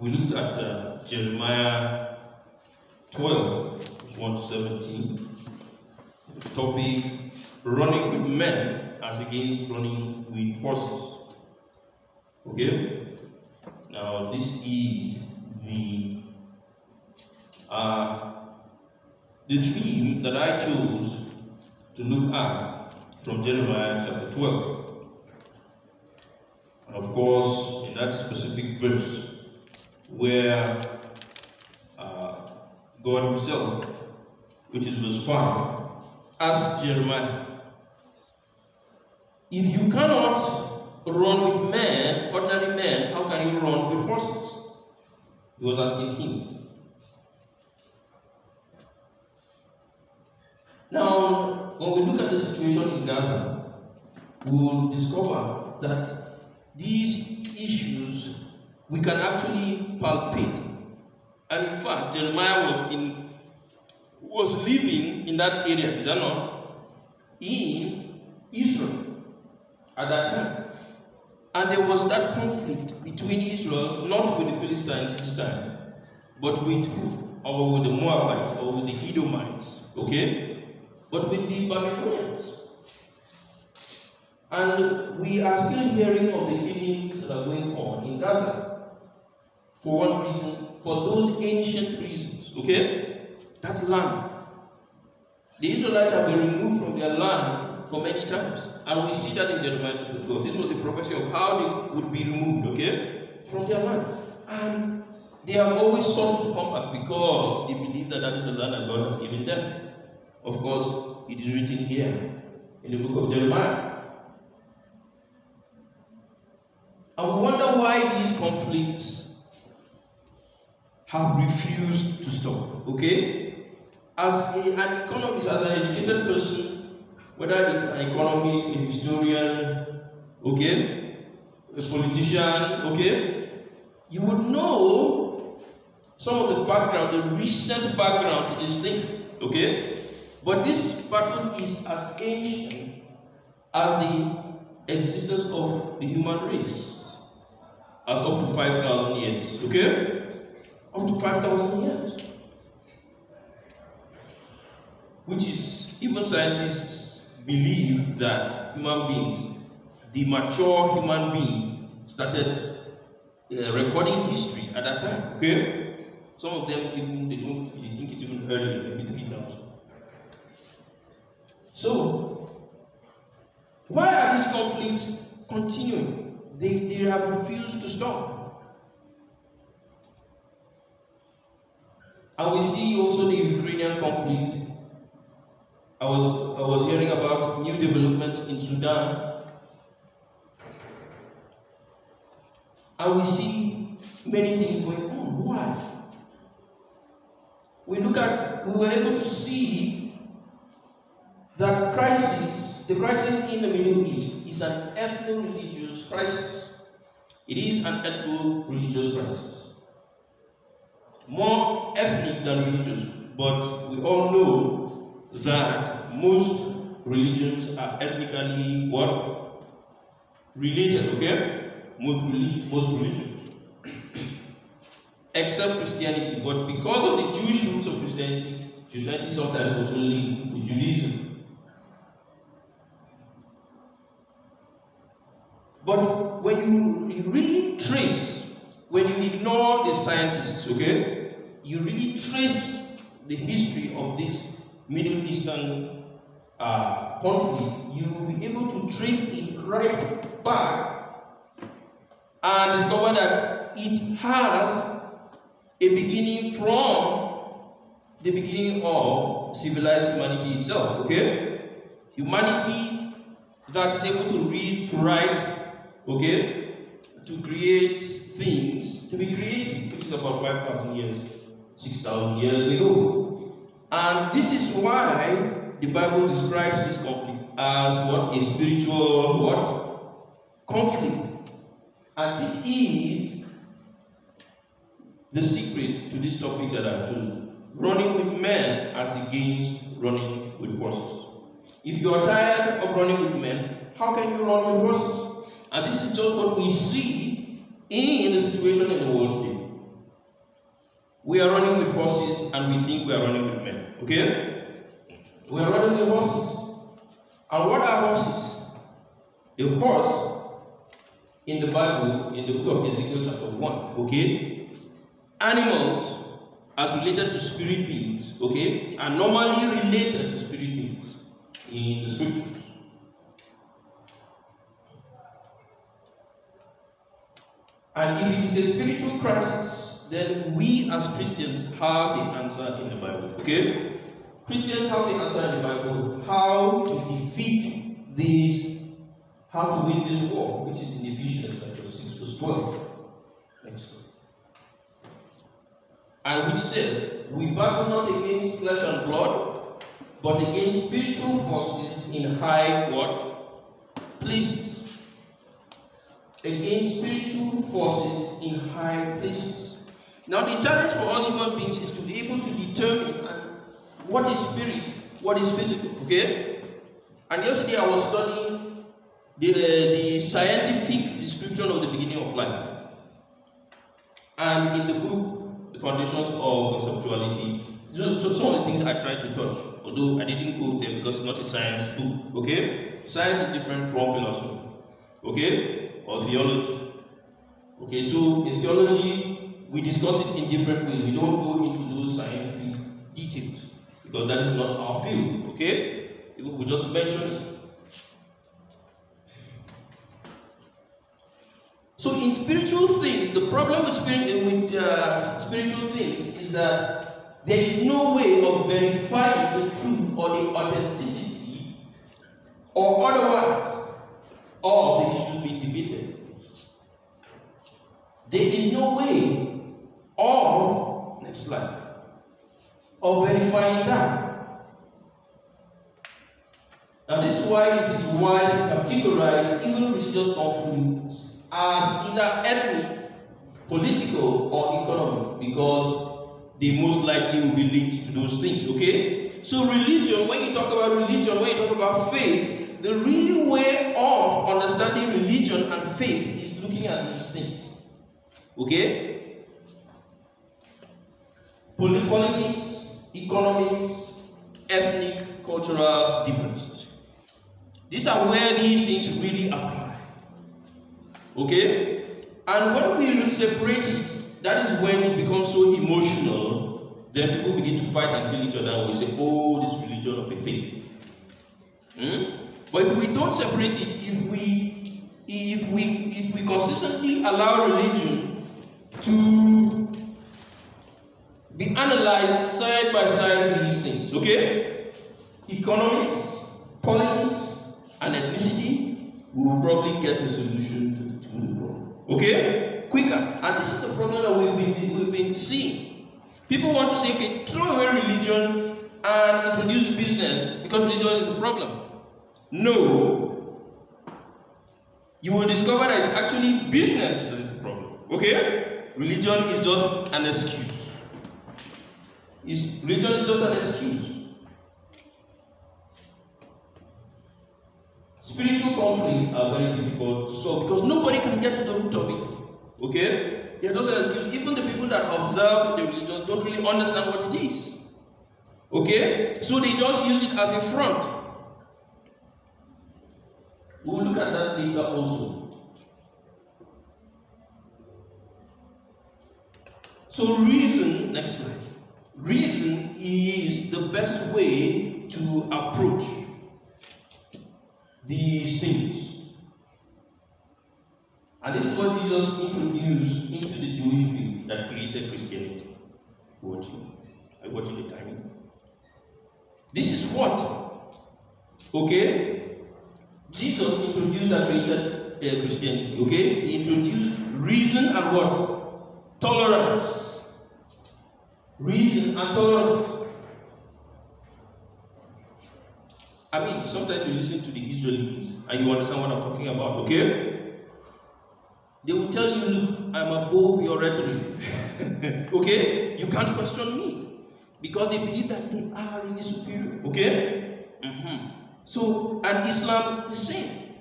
we looked at Jeremiah 12, 1 to 17. Topic: running with men as against running with horses. Okay? Now, this is the theme that I chose to look at from Jeremiah chapter 12. And of course, in that specific verse, where God Himself, which is verse 5, asked Jeremiah, if you cannot run with men, ordinary men, how can you run with horses? He was asking him. Now, when we look at the situation in Gaza, we will discover that these issues we can actually palpate. And in fact, Jeremiah was living in that area, is that not? In Israel at that time. And there was that conflict between Israel, not with the Philistines this time, but with who? Or with the Moabites, or with the Edomites, okay? But with the Babylonians. And we are still hearing of the killings that are going on in Gaza. For one reason, for those ancient reasons, okay? That land. The Israelites have been removed from their land for many times. And we see that in Jeremiah chapter 12. This was a prophecy of how they would be removed, okay? From their land. And they have always sought to come back because they believe that that is the land that God has given them. Of course, it is written here in the book of Jeremiah. And we wonder why these conflicts have refused to stop, okay? As an economist, as an educated person, whether it's an economist, a historian, okay, a politician, okay, you would know some of the background, the recent background to this thing, okay? But this battle is as ancient as the existence of the human race, as up to 5,000 years, okay? Up to 5,000 years. Which is, even scientists believe that human beings, the mature human being, started recording history at that time, okay? Some of them even, they think it's even earlier, maybe 3,000. So, why are these conflicts continuing? They have refused to stop. And we see also the Ukrainian conflict. I was hearing about new developments in Sudan. And we see many things going on. Why? We were able to see that the crisis in the Middle East is an ethno-religious crisis. It is an ethno-religious crisis. More ethnic than religious, but we all know that most religions are ethnically what? Related, okay? Most religions. Except Christianity. But because of the Jewish roots of Christianity sometimes also linked with Judaism. But when you really trace, when you ignore the scientists, okay, you really trace the history of this Middle Eastern country, you will be able to trace it right back and discover that it has a beginning from the beginning of civilized humanity itself, okay? Humanity that is able to read, to write, okay, to create things, to be creative, which is about 5,000 years, 6,000 years ago. And this is why the Bible describes this conflict as what? A spiritual what? Conflict. And this is the secret to this topic that I've chosen. Running with men as against running with horses. If you are tired of running with men, how can you run with horses? And this is just what we see in the situation in the world today. we are running with horses and we think we are running with men. Okay? We are running with horses. And what are horses? A horse in the Bible, in the book of Ezekiel chapter 1, okay? Animals as related to spirit beings, okay, are normally related to spirit beings in the scriptures. And if it is a spiritual crisis, then we as Christians have the answer in the Bible. Okay? Christians have the answer in the Bible how to defeat this, how to win this war, which is in Ephesians chapter 6, verse 12. Next slide. And which says, we battle not against flesh and blood, but against spiritual forces in high what? Places. Against spiritual forces in high places. Now the challenge for us human beings is to be able to determine what is spirit, what is physical, okay? And yesterday I was studying the scientific description of the beginning of life. And in the book, The Foundations of Conceptuality, some of the things I tried to touch, although I didn't go there because it's not a science book, okay? Science is different from philosophy, okay? Or theology. Okay, so in theology, we discuss it in different ways. We don't go into those scientific details because that is not our field, okay? We just mention it. So in spiritual things, the problem with spiritual things is that there is no way of verifying the truth or the authenticity or otherwise of the issues being debated. There is no way of, next slide, of verifying that. Now this is why it is wise to categorize even religious doctrines as either ethnic, political, or economic, because they most likely will be linked to those things, okay? So religion, when you talk about religion, when you talk about faith, the real way of understanding religion and faith is looking at these things. Okay? Politics, economics, ethnic, cultural differences. These are where these things really apply. Okay? And when we separate it, that is when it becomes so emotional, then people begin to fight and kill each other and we say, oh, this religion of a faith. But if we don't separate it, if we consistently allow religion to be analyzed side by side with these things, okay? Economics, politics, and ethnicity, we will probably get a solution to the problem. Okay? Quicker. And this is the problem that we've been seeing. People want to say, okay, throw away religion and introduce business because religion is the problem. No. You will discover that it's actually business that is the problem. Okay? Religion is just an excuse. Religion is just an excuse. Spiritual conflicts are very difficult to solve because nobody can get to the root of it. Okay? They are just an excuse. Even the people that observe the religions don't really understand what it is. Okay? So they just use it as a front. We will look at that later also. So reason, next slide. Reason is the best way to approach these things. And this is what Jesus introduced into the Jewish faith that created Christianity. Are you watching the timing? This is what, okay, Jesus introduced that created Christianity, okay? He introduced reason and what? Tolerance. Reason and tolerance. I mean, sometimes you listen to the Israelis and you understand what I'm talking about, okay? They will tell you, look, I'm above your rhetoric. Okay? You can't question me. Because they believe that they are really superior. Okay? So, and Islam the same.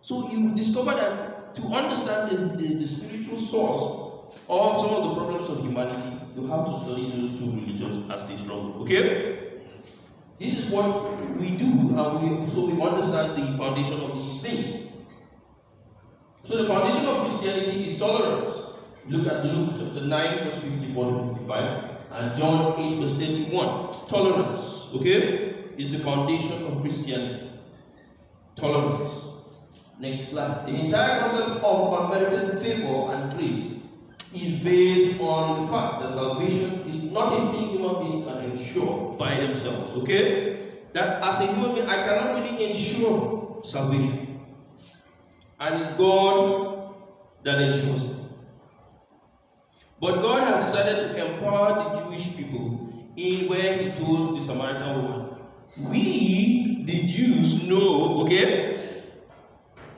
So you discover that to understand the spiritual source of some of the problems of humanity, you have to study those two religions as they struggle. Okay? This is what we do, and so we understand the foundation of these things. So the foundation of Christianity is tolerance. Look at Luke chapter 9, verse 54 to 55, and John 8, verse 31. Tolerance, okay, is the foundation of Christianity. Tolerance. Next slide. The entire concept of unmerited favor and grace is based on the fact that salvation is not a thing human beings can ensure by themselves. Okay? That as a human being, I cannot really ensure salvation. And it's God that ensures it. But God has decided to empower the Jewish people in where He told the Samaritan woman, we, the Jews, know, okay,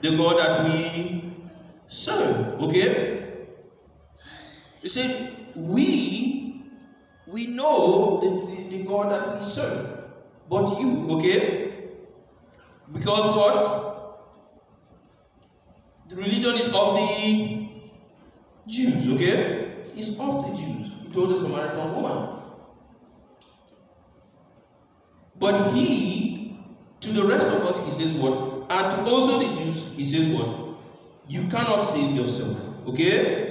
the God that we serve. Okay? He said, we know the God that we serve. But you, okay? Because what? The religion is of the Jews, okay? It's of the Jews. He told the Samaritan woman. But He, to the rest of us, He says what? And to also the Jews, He says what? You cannot save yourself, okay?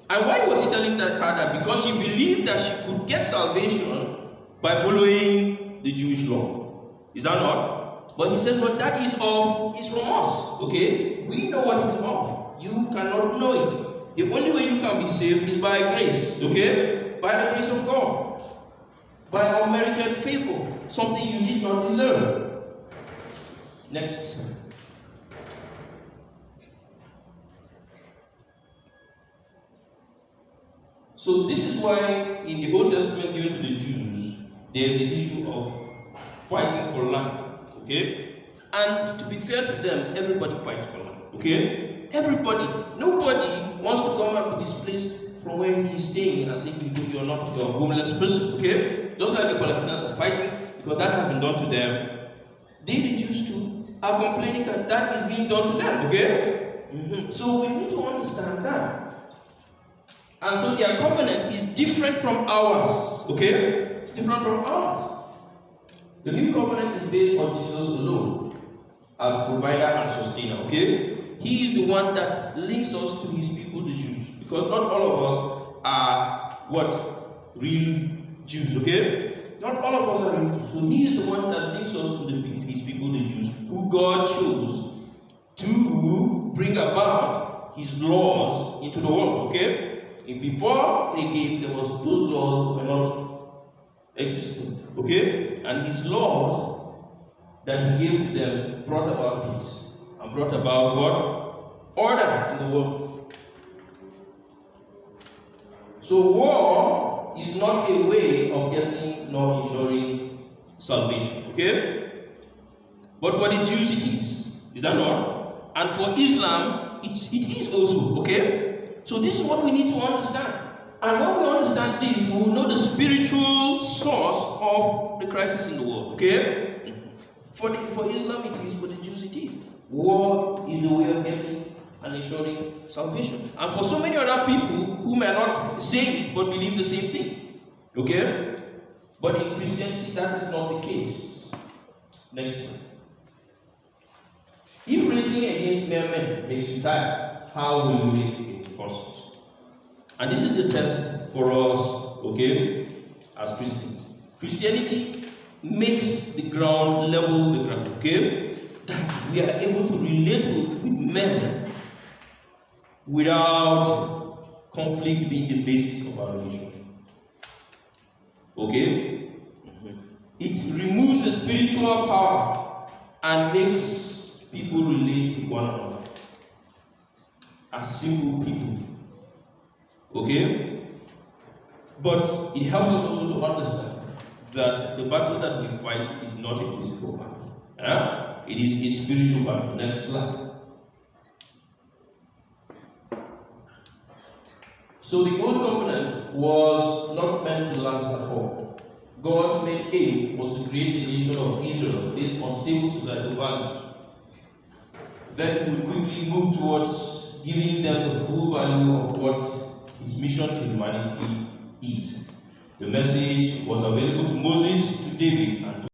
And why was He telling her that? Because she believed that she could get salvation by following the Jewish law. Is that not? But He says, but that is from us. Okay? We know what is of. You cannot know it. The only way you can be saved is by grace. Okay? By the grace of God. By unmerited favor. Something you did not deserve. Next. So this is why in the Old Testament given to the Jews, there is an issue of fighting for land. Okay? And to be fair to them, everybody fights for land. Okay? Everybody. Nobody wants to come and be displaced from where he is staying and say you're not a homeless person. Okay? Just like the Palestinians are fighting, because that has been done to them. They, the Jews too, are complaining that that is being done to them. Okay? So we need to understand that. And so their covenant is different from ours. Okay? It's different from ours. The new covenant is based on Jesus alone as provider and sustainer. Okay? He is the one that links us to His people, the Jews. Because not all of us are what? Real Jews. Okay? Not all of us are real Jews. So He is the one that links us to His people, the Jews, who God chose to bring about His laws into the world. Okay? Before they came, there was those laws were not existent. Okay? And His laws that He gave to them brought about peace. And brought about what? Order in the world. So war is not a way of getting nor ensuring salvation. Okay? But for the Jews it is. Is that not? And for Islam, it is also. Okay? So this is what we need to understand. And when we understand this, we will know the spiritual source of the crisis in the world. Okay? For Islam it is, for the Jews it is. War is a way of getting and ensuring salvation. And for so many other people who may not say it but believe the same thing. Okay? But in Christianity that is not the case. Next one. If racing against mere men makes you tired, how will you race against horses? And this is the test for us, okay, as Christians. Christianity makes the ground, levels the ground, okay? That we are able to relate with men without conflict being the basis of our relationship. Okay? It removes the spiritual power and makes people relate with one another as simple people. Okay? But it helps us also to understand that the battle that we fight is not a physical battle. It is a spiritual battle. Next slide. So the old covenant was not meant to last at all. God's main aim was to create the nation of Israel based on stable societal values. Then he would quickly move towards giving them the full value of what His mission to humanity is. The message was available to Moses, to David, and to